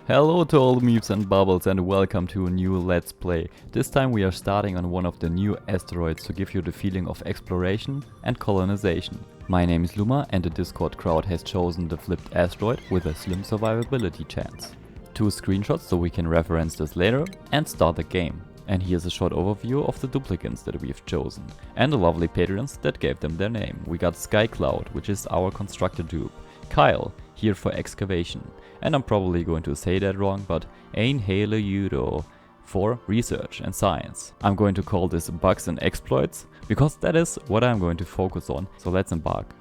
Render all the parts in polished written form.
Hello to all the meeps and bubbles and welcome to a new Let's Play. This time we are starting on one of the new asteroids to give you the feeling of exploration and colonization. My name is Luma and the Discord crowd has chosen the flipped asteroid with a slim survivability chance. 2 screenshots so we can reference this later and start the game. And here's a short overview of the Duplicants that we've chosen and the lovely patrons that gave them their name. We got Sky Cloud, which is our constructor dupe, Kyle, here for excavation, and I'm probably going to say that wrong, but Euro for research and science. I'm going to call this bugs and exploits because that is what I'm going to focus on, so let's embark.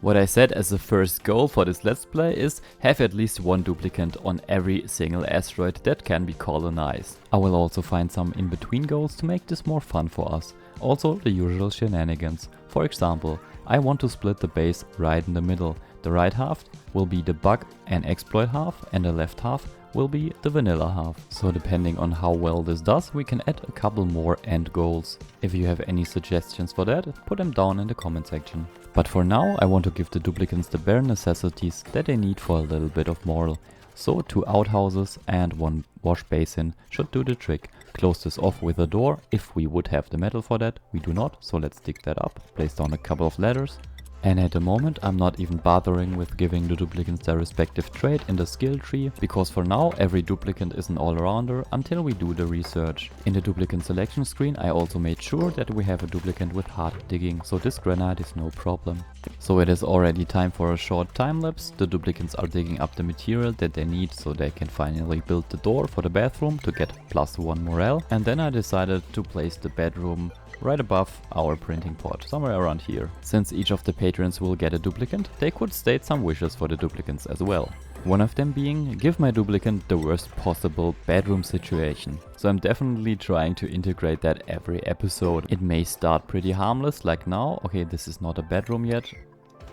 What I said as the first goal for this let's play is have at least one duplicant on every single asteroid that can be colonized. I will also find some in-between goals to make this more fun for us. Also the usual shenanigans. For example, I want to split the base right in the middle. The right half will be the bug and exploit half and the left half will be the vanilla half. So depending on how well this does, we can add a couple more end goals. If you have any suggestions for that, put them down in the comment section. But for now, I want to give the duplicants the bare necessities that they need for a little bit of moral. So 2 outhouses and 1 wash basin should do the trick. Close this off with a door if we would have the metal for that. We do not, so let's dig that up. Place down a couple of ladders. And at the moment I'm not even bothering with giving the duplicants their respective trait in the skill tree, because for now every duplicant is an all-rounder until we do the research. In the duplicant selection screen I also made sure that we have a duplicant with hard digging, so this granite is no problem. So it is already time for a short time lapse. The duplicants are digging up the material that they need so they can finally build the door for the bathroom to get +1 morale. And then I decided to place the bedroom right above our printing pod, somewhere around here. Since each of the patrons will get a duplicant, they could state some wishes for the duplicants as well. One of them being, give my duplicant the worst possible bedroom situation. So I'm definitely trying to integrate that every episode. It may start pretty harmless like now. Okay, this is not a bedroom yet.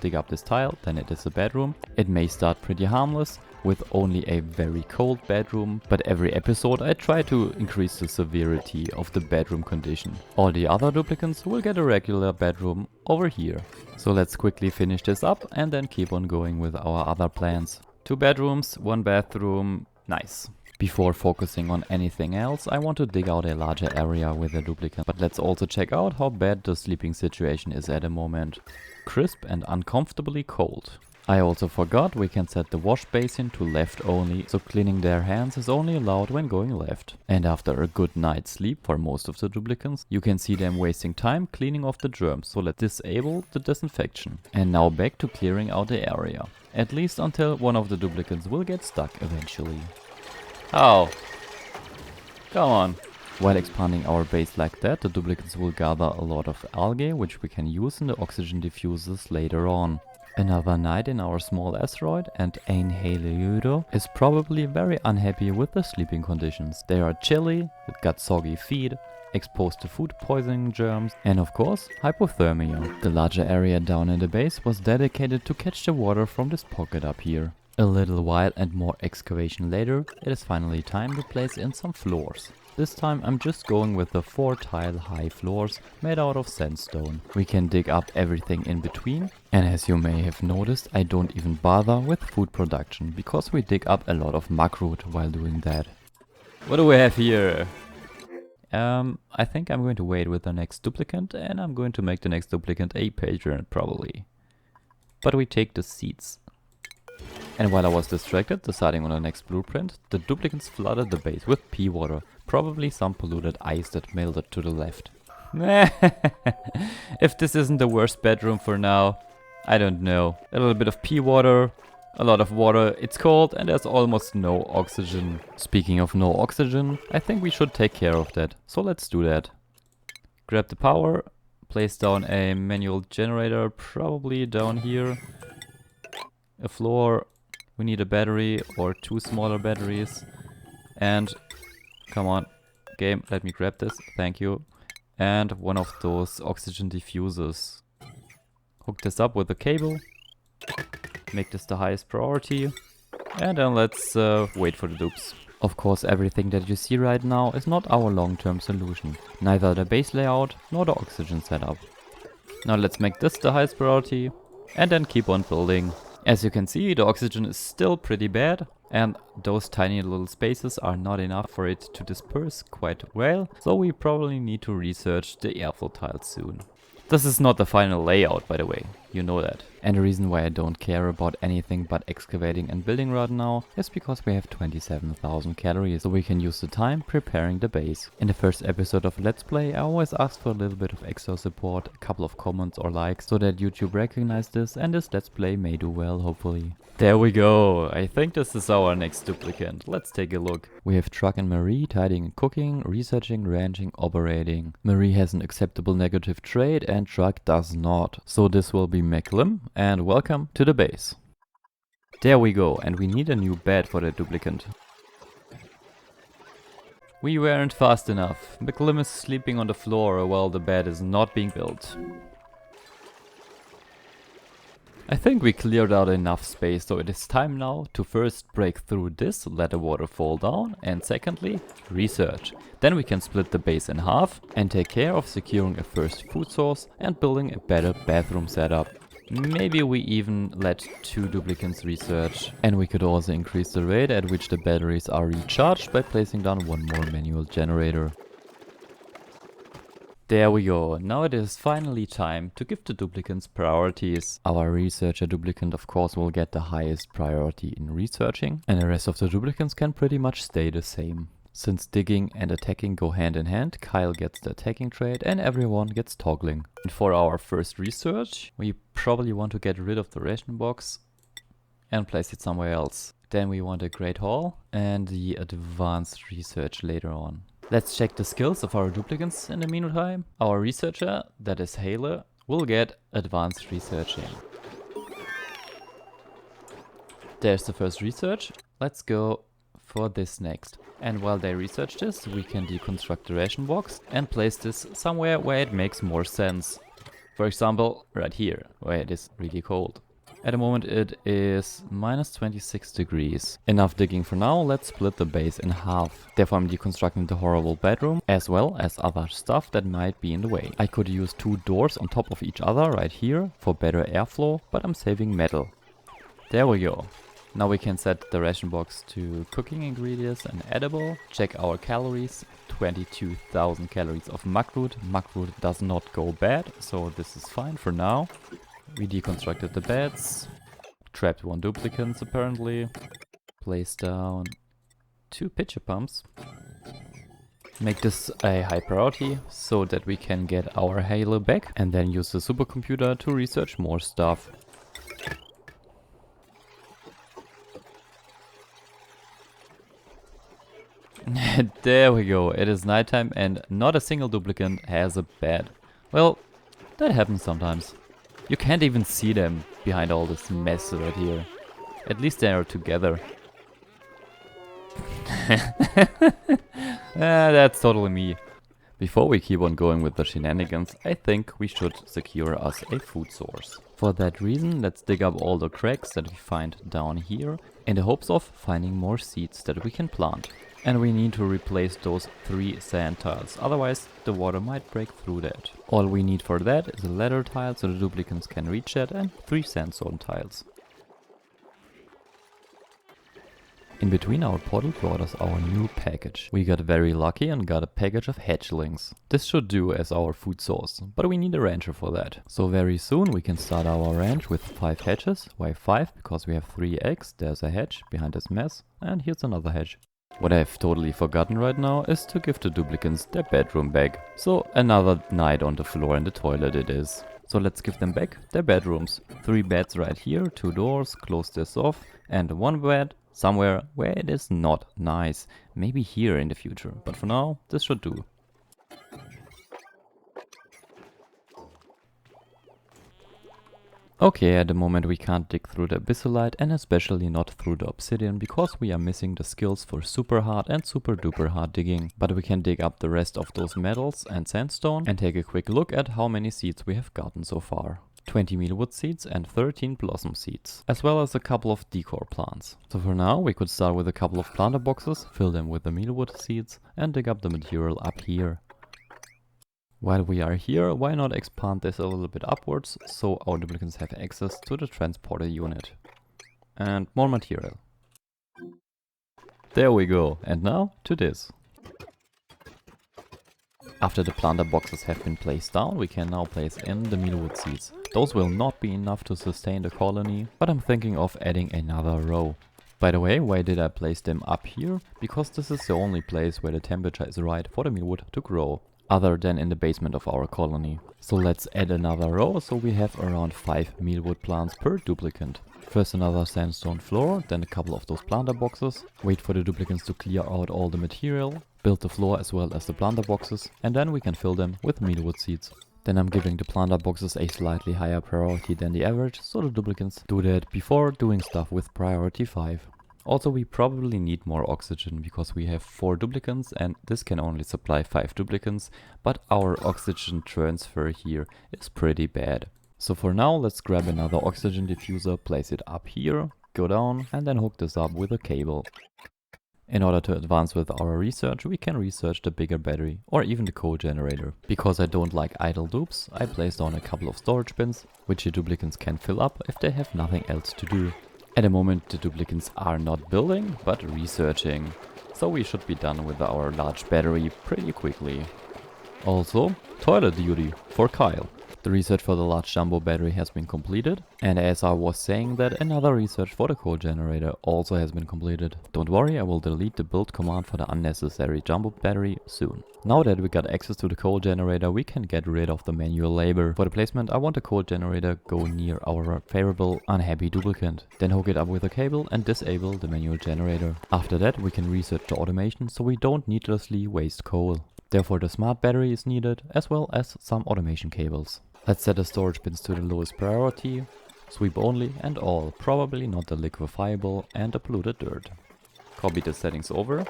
Dig up this tile, then it is a bedroom. It may start pretty harmless with only a very cold bedroom, but every episode I try to increase the severity of the bedroom condition. All the other duplicants will get a regular bedroom over here. So let's quickly finish this up and then keep on going with our other plans. 2 bedrooms, 1 bathroom, nice. Before focusing on anything else, I want to dig out a larger area with a duplicant. But let's also check out how bad the sleeping situation is at the moment. Crisp and uncomfortably cold. I also forgot we can set the wash basin to left only, so cleaning their hands is only allowed when going left. And after a good night's sleep for most of the duplicants, you can see them wasting time cleaning off the germs, so let's disable the disinfection. And now back to clearing out the area. At least until one of the duplicants will get stuck eventually. Oh, come on. While expanding our base like that, the duplicants will gather a lot of algae, which we can use in the oxygen diffusers later on. Another night in our small asteroid, and Euro is probably very unhappy with the sleeping conditions. They are chilly, got soggy feet, exposed to food poisoning germs, and of course hypothermia. The larger area down in the base was dedicated to catch the water from this pocket up here. A little while and more excavation later, it is finally time to place in some floors. This time I'm just going with the 4 tile high floors made out of sandstone. We can dig up everything in between, and as you may have noticed, I don't even bother with food production because we dig up a lot of muckroot while doing that. What do we have here? I think I'm going to wait with the next duplicant, and I'm going to make the next duplicant a patron probably. But we take the seeds. And while I was distracted deciding on the next blueprint, the duplicants flooded the base with pea water, probably some polluted ice that melted to the left. If this isn't the worst bedroom for now, I don't know. A little bit of pea water, a lot of water, it's cold and there's almost no oxygen. Speaking of no oxygen, I think we should take care of that, so let's do that. Grab the power, place down a manual generator, probably down here. A floor, we need a battery or 2 smaller batteries, and come on game, let me grab this, thank you, and one of those oxygen diffusers. Hook this up with a cable, make this the highest priority, and then let's wait for the dupes. Of course everything that you see right now is not our long-term solution, neither the base layout nor the oxygen setup. Now let's make this the highest priority and then keep on building. As you can see, the oxygen is still pretty bad, And those tiny little spaces are not enough for it to disperse quite well, so we probably need to research the airflow tiles soon. This is not the final layout, by the way, you know that. And the reason why I don't care about anything but excavating and building right now is because we have 27,000 calories, so we can use the time preparing the base. In the first episode of Let's Play, I always ask for a little bit of extra support, a couple of comments or likes, so that YouTube recognizes this and this Let's Play may do well, hopefully. There we go, I think this is our next duplicant. Let's take a look. We have Truck and Marie tidying and cooking, researching, ranching, operating. Marie has an acceptable negative trait and Truck does not. So this will be Meklim, and welcome to the base. There we go, and we need a new bed for the duplicant. We weren't fast enough. Meklim is sleeping on the floor while the bed is not being built. I think we cleared out enough space, so it is time now to first break through this, let the water fall down, and secondly, research. Then we can split the base in half and take care of securing a first food source and building a better bathroom setup. Maybe we even let 2 duplicants research. And we could also increase the rate at which the batteries are recharged by placing down 1 more manual generator. There we go, now it is finally time to give the duplicants priorities. Our researcher duplicant of course will get the highest priority in researching, and the rest of the duplicants can pretty much stay the same. Since digging and attacking go hand in hand, Kyle gets the attacking trait and everyone gets toggling. And for our first research, we probably want to get rid of the ration box and place it somewhere else. Then we want a great hall and the advanced research later on. Let's check the skills of our duplicants in the meantime. Our researcher, that is Hale, will get advanced researching. There's the first research. Let's go for this next. And while they research this, we can deconstruct the ration box and place this somewhere where it makes more sense. For example, right here, where it is really cold. At the moment it is minus 26 degrees. Enough digging for now, let's split the base in half. Therefore I'm deconstructing the horrible bedroom as well as other stuff that might be in the way. I could use 2 doors on top of each other right here for better airflow, but I'm saving metal. There we go. Now we can set the ration box to cooking ingredients and edible. Check our calories. 22,000 calories of muckroot. Muckroot does not go bad, so this is fine for now. We deconstructed the beds, trapped 1 duplicant apparently, placed down 2 pitcher pumps. Make this a high priority so that we can get our Halo back and then use the supercomputer to research more stuff. There we go, it is nighttime and not a single duplicant has a bed. Well, that happens sometimes. You can't even see them behind all this mess right here. At least they are together. That's totally me. Before we keep on going with the shenanigans, I think we should secure us a food source. For that reason, let's dig up all the cracks that we find down here in the hopes of finding more seeds that we can plant. And we need to replace those 3 sand tiles, otherwise the water might break through that. All we need for that is a ladder tile so the duplicants can reach that and 3 sandstone tiles. In between our portal brought us our new package. We got very lucky and got a package of hatchlings. This should do as our food source, but we need a rancher for that. So very soon we can start our ranch with 5 hatches. Why 5? Because we have 3 eggs, there's a hatch behind this mess, and here's another hatch. What I've totally forgotten right now is to give the duplicants their bedroom back. So another night on the floor in the toilet it is. So let's give them back their bedrooms. 3 beds right here, 2 doors, close this off, and 1 bed somewhere where it is not nice. Maybe here in the future, but for now this should do. Okay, at the moment we can't dig through the abyssalite and especially not through the obsidian because we are missing the skills for super hard and super duper hard digging. But we can dig up the rest of those metals and sandstone and take a quick look at how many seeds we have gotten so far. 20 mealwood seeds and 13 blossom seeds, as well as a couple of decor plants. So for now we could start with a couple of planter boxes, fill them with the mealwood seeds and dig up the material up here. While we are here, why not expand this a little bit upwards, so our duplicants have access to the transporter unit. And more material. There we go. And now to this. After the planter boxes have been placed down, we can now place in the mealwood seeds. Those will not be enough to sustain the colony, but I'm thinking of adding another row. By the way, why did I place them up here? Because this is the only place where the temperature is right for the mealwood to grow, other than in the basement of our colony. So let's add another row, so we have around 5 mealwood plants per duplicant. First another sandstone floor, then a couple of those planter boxes, wait for the duplicants to clear out all the material, build the floor as well as the planter boxes, and then we can fill them with mealwood seeds. Then I'm giving the planter boxes a slightly higher priority than the average, so the duplicants do that before doing stuff with priority 5. Also, we probably need more oxygen because we have 4 duplicants and this can only supply 5 duplicants, but our oxygen transfer here is pretty bad. So for now, let's grab another oxygen diffuser, place it up here, go down and then hook this up with a cable. In order to advance with our research, we can research the bigger battery or even the coal generator. Because I don't like idle dupes, I placed down a couple of storage bins, which the duplicants can fill up if they have nothing else to do. At the moment the duplicants are not building, but researching. So we should be done with our large battery pretty quickly. Also, toilet duty for Kyle. The research for the large jumbo battery has been completed, and as I was saying that, another research for the coal generator also has been completed. Don't worry, I will delete the build command for the unnecessary jumbo battery soon. Now that we got access to the coal generator, we can get rid of the manual labor. For the placement, I want the coal generator go near our favorable unhappy duplicant. Then hook it up with a cable and disable the manual generator. After that, we can research the automation so we don't needlessly waste coal. Therefore the smart battery is needed, as well as some automation cables. Let's set the storage bins to the lowest priority, sweep only and all, probably not the liquifiable and the polluted dirt. Copy the settings over.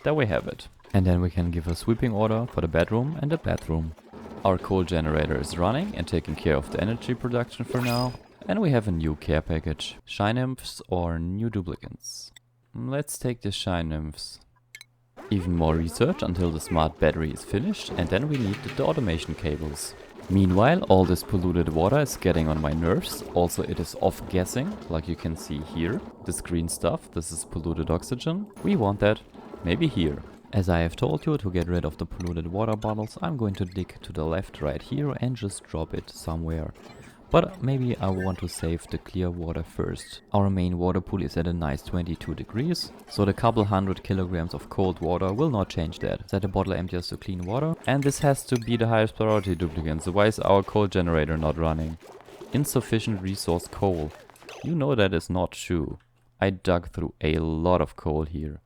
There we have it. And then we can give a sweeping order for the bedroom and the bathroom. Our coal generator is running and taking care of the energy production for now. And we have a new care package. Shine nymphs or new duplicants. Let's take the shine nymphs. Even more research until the smart battery is finished, and then we need the automation cables. Meanwhile, all this polluted water is getting on my nerves. Also, it is off-gassing, like you can see here. This green stuff, this is polluted oxygen. We want that maybe here. As I have told you, to get rid of the polluted water bottles, I'm going to dig to the left right here and just drop it somewhere. But maybe I want to save the clear water first. Our main water pool is at a nice 22 degrees, so the couple 100 kilograms of cold water will not change that. Set the bottle empties to clean water, and this has to be the highest priority duplicant, so why is our coal generator not running? Insufficient resource coal. You know that is not true. I dug through a lot of coal here.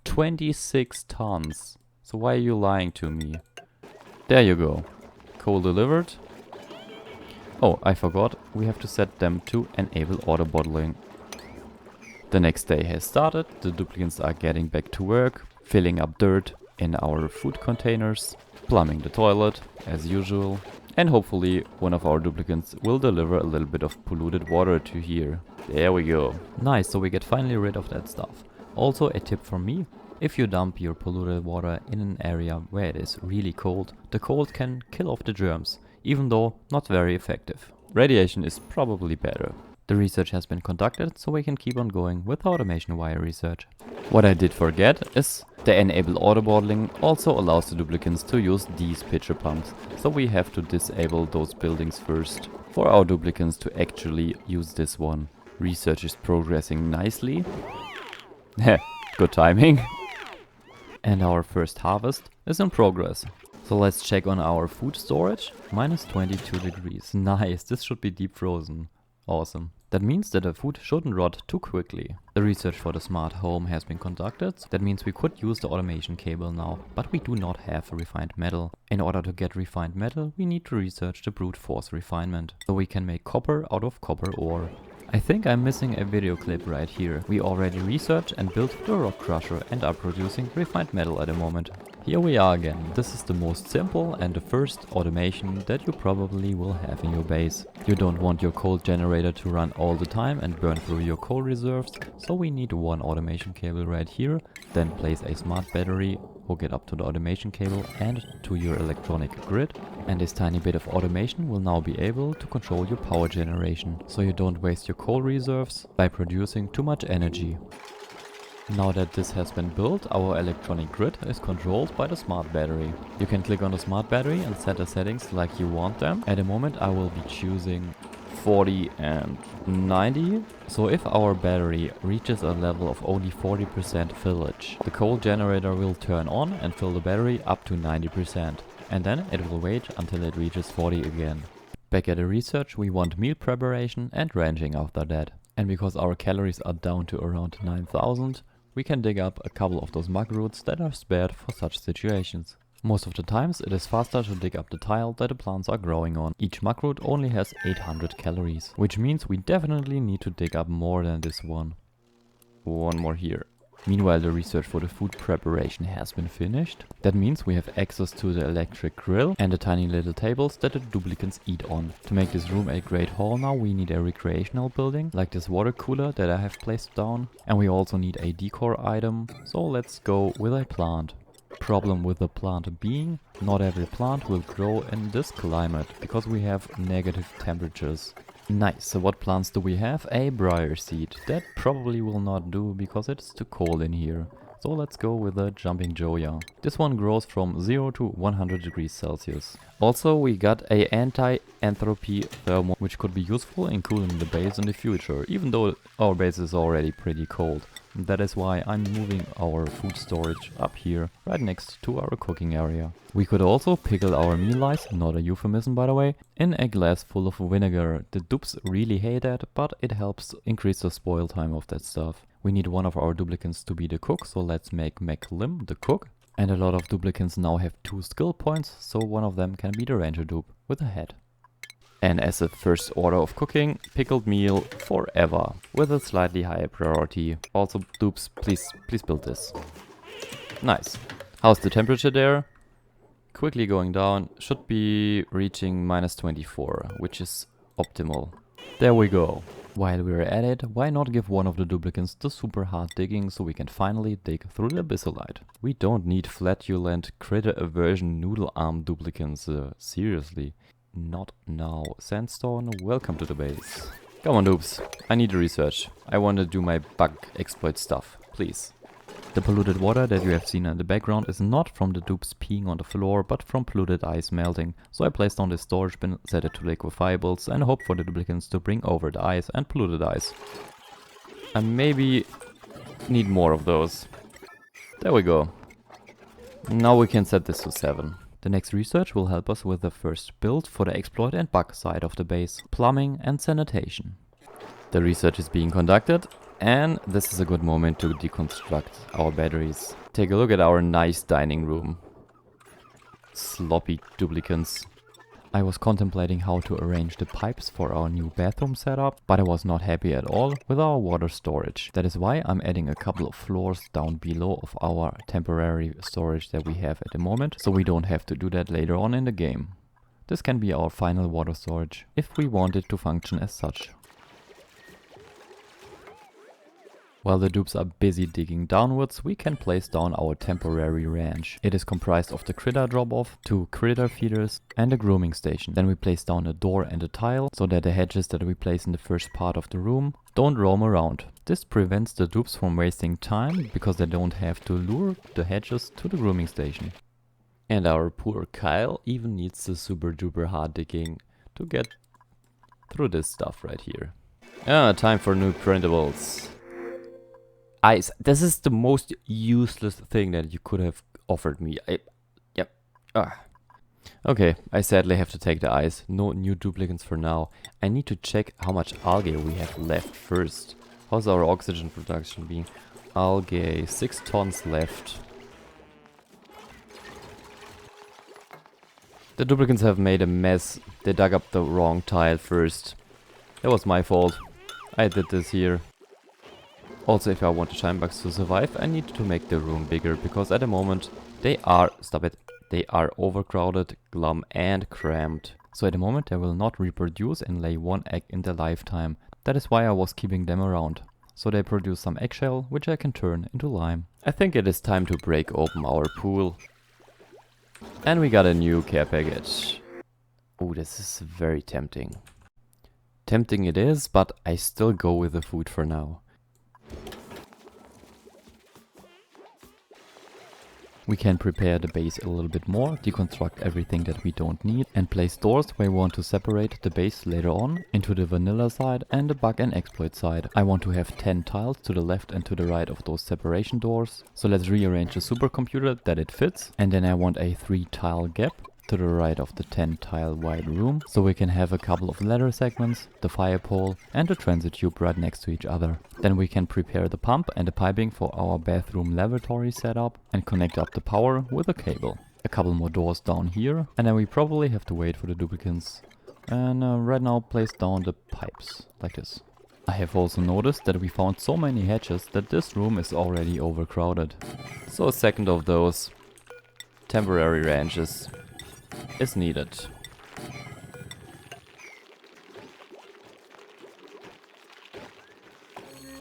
26 tons. So why are you lying to me? There you go. Coal delivered. Oh, I forgot, we have to set them to enable auto bottling. The next day has started, the duplicants are getting back to work, filling up dirt in our food containers, plumbing the toilet, as usual, and hopefully one of our duplicants will deliver a little bit of polluted water to here. There we go. Nice, so we get finally rid of that stuff. Also a tip from me, if you dump your polluted water in an area where it is really cold, the cold can kill off the germs. Even though not very effective. Radiation is probably better. The research has been conducted, so we can keep on going with automation wire research. What I did forget is the enable auto bottling also allows the duplicants to use these pitcher pumps, so we have to disable those buildings first for our duplicants to actually use this one. Research is progressing nicely. Good timing. And our first harvest is in progress. So let's check on our food storage. Minus 22 degrees. Nice, this should be deep frozen. Awesome. That means that the food shouldn't rot too quickly. The research for the smart home has been conducted. That means we could use the automation cable now, but we do not have refined metal. In order to get refined metal, we need to research the brute force refinement. So we can make copper out of copper ore. I think I'm missing a video clip right here. We already researched and built the rock crusher and are producing refined metal at the moment. Here we are again. This is the most simple and the first automation that you probably will have in your base. You don't want your coal generator to run all the time and burn through your coal reserves, so we need one automation cable right here, then place a smart battery, hook it up to the automation cable and to your electronic grid, and this tiny bit of automation will now be able to control your power generation, so you don't waste your coal reserves by producing too much energy. Now that this has been built, our electronic grid is controlled by the smart battery. You can click on the smart battery and set the settings like you want them. At the moment I will be choosing 40 and 90. So if our battery reaches a level of only 40% fillage, the coal generator will turn on and fill the battery up to 90%. And then it will wait until it reaches 40 again. Back at the research, we want meal preparation and ranching after that. And because our calories are down to around 9000, we can dig up a couple of those mug roots that are spared for such situations. Most of the times it is faster to dig up the tile that the plants are growing on. Each mug root only has 800 calories, which means we definitely need to dig up more than this one. One more here. Meanwhile, the research for the food preparation has been finished. That means we have access to the electric grill and the tiny little tables that the duplicants eat on. To make this room a great hall now, we need a recreational building, like this water cooler that I have placed down. And we also need a decor item, so let's go with a plant. Problem with the plant being, not every plant will grow in this climate, because we have negative temperatures. Nice, so what plants do we have? A briar seed. That probably will not do because it's too cold in here. So let's go with a jumping joya. This one grows from 0 to 100 degrees Celsius. Also we got a anti-entropy thermo, which could be useful in cooling the base in the future, even though our base is already pretty cold. That is why I'm moving our food storage up here, right next to our cooking area. We could also pickle our meal lice, not a euphemism by the way, in a glass full of vinegar. The dupes really hate that, but it helps increase the spoil time of that stuff. We need one of our duplicants to be the cook, so let's make Lim the cook. And a lot of duplicants now have 2 skill points, so one of them can be the ranger dupe with a head. And as a first order of cooking, pickled meal forever, with a slightly higher priority. Also dupes, please build this. Nice. How's the temperature there? Quickly going down, should be reaching -24, which is optimal. There we go. While we're at it, why not give one of the duplicants the super hard digging so we can finally dig through the abyssalite. We don't need flatulent critter aversion noodle arm duplicants, seriously. Not now. Sandstone, welcome to the base. Come on dupes, I need research. I want to do my bug exploit stuff, please. The polluted water that you have seen in the background is not from the dupes peeing on the floor, but from polluted ice melting. So I placed down this storage bin, set it to liquifiables and hope for the duplicants to bring over the ice and polluted ice. I maybe need more of those. There we go. Now we can set this to 7. The next research will help us with the first build for the exploit and bug side of the base, plumbing and sanitation. The research is being conducted, and this is a good moment to deconstruct our batteries. Take a look at our nice dining room. Sloppy duplicants. I was contemplating how to arrange the pipes for our new bathroom setup, but I was not happy at all with our water storage. That is why I'm adding a couple of floors down below of our temporary storage that we have at the moment, so we don't have to do that later on in the game. This can be our final water storage, if we want it to function as such. While the dupes are busy digging downwards, we can place down our temporary ranch. It is comprised of the critter drop-off, 2 critter feeders and a grooming station. Then we place down a door and a tile, so that the hedges that we place in the first part of the room don't roam around. This prevents the dupes from wasting time, because they don't have to lure the hedges to the grooming station. And our poor Kyle even needs the super duper hard digging to get through this stuff right here. Time for new printables. Ice. This is the most useless thing that you could have offered me. Yep. Okay, I sadly have to take the ice. No new duplicants for now. I need to check how much algae we have left first. How's our oxygen production being? Algae, 6 tons left. The duplicants have made a mess. They dug up the wrong tile first. That was my fault. I did this here. Also, if I want the shine bugs to survive, I need to make the room bigger, because at the moment they are, they are overcrowded, glum and cramped. So at the moment they will not reproduce and lay 1 egg in their lifetime. That is why I was keeping them around. So they produce some eggshell, which I can turn into lime. I think it is time to break open our pool. And we got a new care package. Oh, this is very tempting. Tempting it is, but I still go with the food for now. We can prepare the base a little bit more, deconstruct everything that we don't need, and place doors where we want to separate the base later on into the vanilla side and the bug and exploit side. I want to have 10 tiles to the left and to the right of those separation doors. So let's rearrange the supercomputer that it fits, and then I want a 3 tile gap to the right of the 10 tile wide room, so we can have a couple of ladder segments, the fire pole and the transit tube right next to each other. Then we can prepare the pump and the piping for our bathroom lavatory setup and connect up the power with a cable. A couple more doors down here, and then we probably have to wait for the duplicants. And right now place down the pipes, like this. I have also noticed that we found so many hatches that this room is already overcrowded. So a second of those temporary ranches is needed.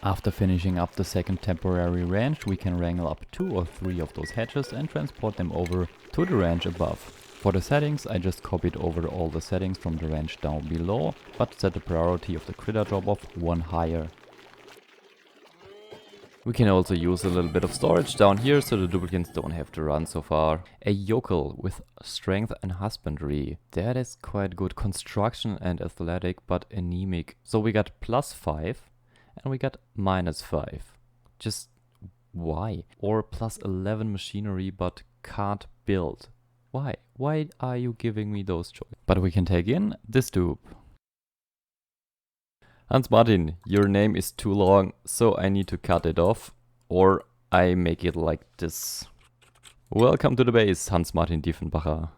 After finishing up the second temporary ranch, we can wrangle up 2 or 3 of those hatches and transport them over to the ranch above. For the settings, I just copied over all the settings from the ranch down below, but set the priority of the critter drop-off 1 higher. We can also use a little bit of storage down here so the duplicants don't have to run so far. A yokel with strength and husbandry. That is quite good. Construction and athletic, but anemic. So we got +5 and we got -5. Just why? Or +11 machinery but can't build. Why? Why are you giving me those choices? But we can take in this dupe. Hans Martin, your name is too long, so I need to cut it off, or I make it like this. Welcome to the base, Hans Martin Diefenbacher.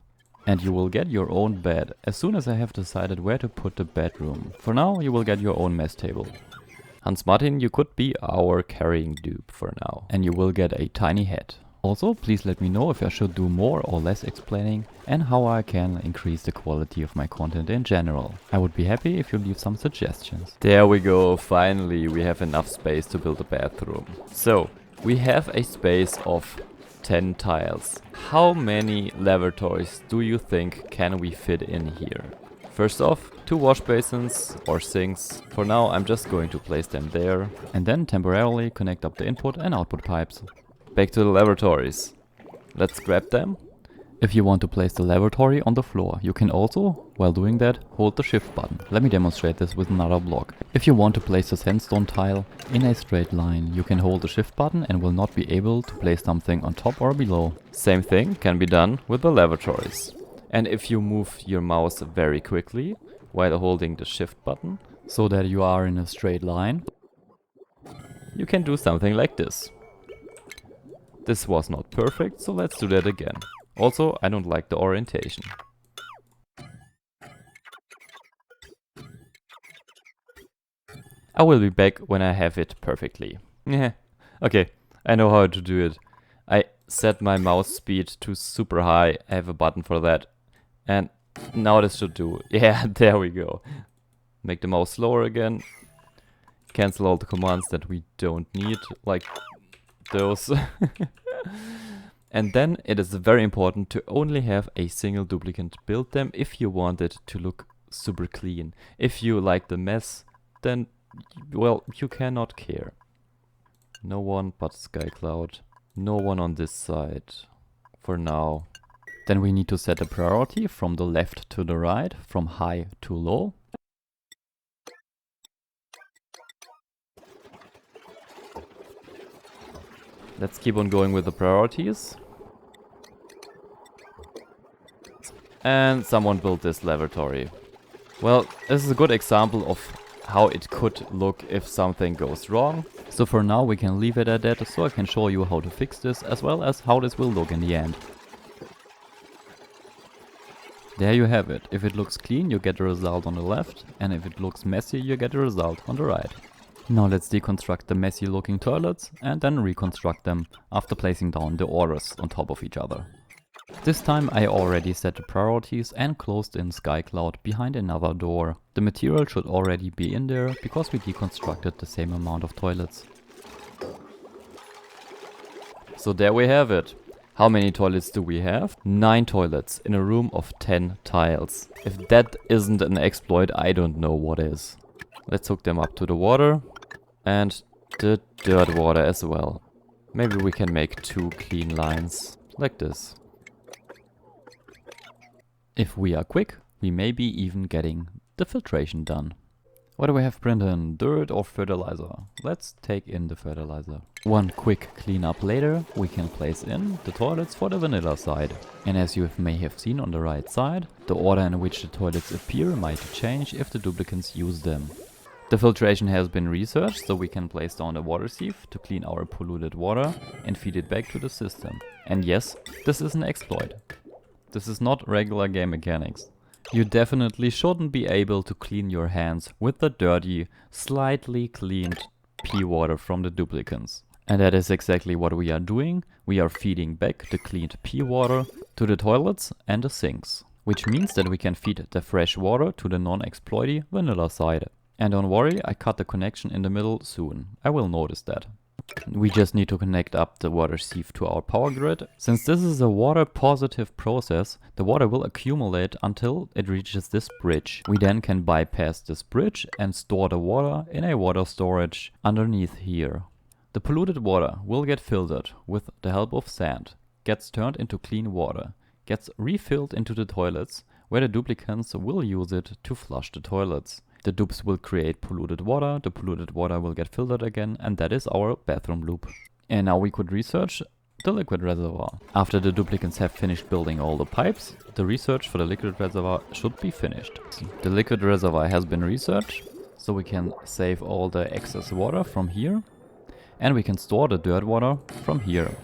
And you will get your own bed as soon as I have decided where to put the bedroom. For now, you will get your own mess table. Hans Martin, you could be our carrying dupe for now, and you will get a tiny head. Also, please let me know if I should do more or less explaining and how I can increase the quality of my content in general. I would be happy if you leave some suggestions. There we go, finally we have enough space to build a bathroom. So, we have a space of 10 tiles. How many lavatories do you think can we fit in here? First off, 2 wash basins or sinks. For now I'm just going to place them there and then temporarily connect up the input and output pipes. Back to the lavatories. Let's grab them. If you want to place the lavatory on the floor, you can also, while doing that, hold the shift button. Let me demonstrate this with another block. If you want to place a sandstone tile in a straight line, you can hold the shift button and will not be able to place something on top or below. Same thing can be done with the lavatories. And if you move your mouse very quickly while holding the shift button, so that you are in a straight line, you can do something like this. This was not perfect, so let's do that again. Also, I don't like the orientation. I will be back when I have it perfectly. Okay, I know how to do it. I set my mouse speed to super high, I have a button for that. And now this should do. Yeah, there we go. Make the mouse slower again. Cancel all the commands that we don't need, like those. And then it is very important to only have a single duplicant build them if you want it to look super clean. If you like the mess, then, well, you cannot care. No one but SkyCloud. No one on this side. For now. Then we need to set a priority from the left to the right, from high to low. Let's keep on going with the priorities. And someone built this lavatory. Well, this is a good example of how it could look if something goes wrong. So for now we can leave it at that, so I can show you how to fix this as well as how this will look in the end. There you have it. If it looks clean, you get the result on the left, and if it looks messy, you get the result on the right. Now let's deconstruct the messy looking toilets and then reconstruct them after placing down the orders on top of each other. This time I already set the priorities and closed in SkyCloud behind another door. The material should already be in there because we deconstructed the same amount of toilets. So there we have it. How many toilets do we have? 9 toilets in a room of 10 tiles. If that isn't an exploit, I don't know what is. Let's hook them up to the water and the dirt water as well. Maybe we can make 2 clean lines. like this. If we are quick, we may be even getting the filtration done. What do we have printed? Dirt or fertilizer? Let's take in the fertilizer. One quick cleanup later, we can place in the toilets for the vanilla side. And as you may have seen on the right side, the order in which the toilets appear might change if the duplicants use them. The filtration has been researched, so we can place down a water sieve to clean our polluted water and feed it back to the system. And yes, this is an exploit. This is not regular game mechanics. You definitely shouldn't be able to clean your hands with the dirty, slightly cleaned pee water from the duplicants. And that is exactly what we are doing. We are feeding back the cleaned pee water to the toilets and the sinks. Which means that we can feed the fresh water to the non-exploity vanilla side. And don't worry, I cut the connection in the middle soon. I will notice that. We just need to connect up the water sieve to our power grid. Since this is a water positive process, the water will accumulate until it reaches this bridge. We then can bypass this bridge and store the water in a water storage underneath here. The polluted water will get filtered with the help of sand, gets turned into clean water, gets refilled into the toilets, where the duplicants will use it to flush the toilets. The dupes will create polluted water, the polluted water will get filtered again, and that is our bathroom loop. And now we could research the liquid reservoir. After the duplicants have finished building all the pipes, the research for the liquid reservoir should be finished. The liquid reservoir has been researched, so we can save all the excess water from here, and we can store the dirt water from here.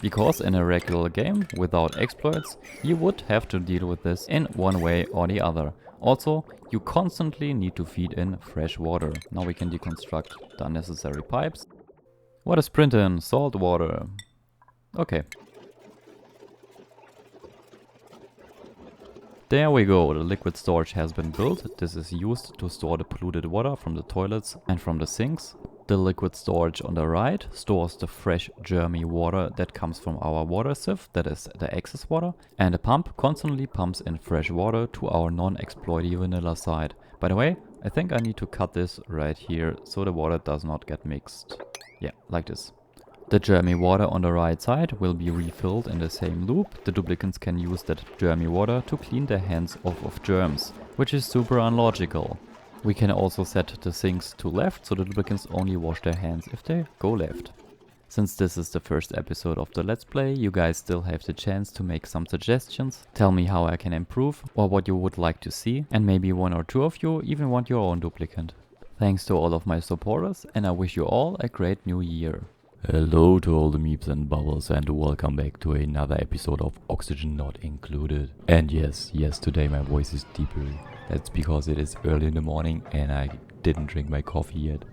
Because in a regular game, without exploits, you would have to deal with this in one way or the other. Also, you constantly need to feed in fresh water. Now we can deconstruct the unnecessary pipes. What is printed? Salt water. Okay. There we go, the liquid storage has been built. This is used to store the polluted water from the toilets and from the sinks. The liquid storage on the right stores the fresh germy water that comes from our water sieve, that is the excess water. And the pump constantly pumps in fresh water to our non-exploity vanilla side. By the way, I think I need to cut this right here so the water does not get mixed. Yeah, like this. The germy water on the right side will be refilled in the same loop. The duplicants can use that germy water to clean their hands off of germs, which is super unlogical. We can also set the sinks to left, so the duplicants only wash their hands if they go left. Since this is the first episode of the Let's Play, you guys still have the chance to make some suggestions. Tell me how I can improve or what you would like to see, and maybe one or two of you even want your own duplicant. Thanks to all of my supporters, and I wish you all a great new year. Hello to all the meeps and bubbles, and welcome back to another episode of Oxygen Not Included. And yes, today my voice is deeper. That's because it is early in the morning and I didn't drink my coffee yet.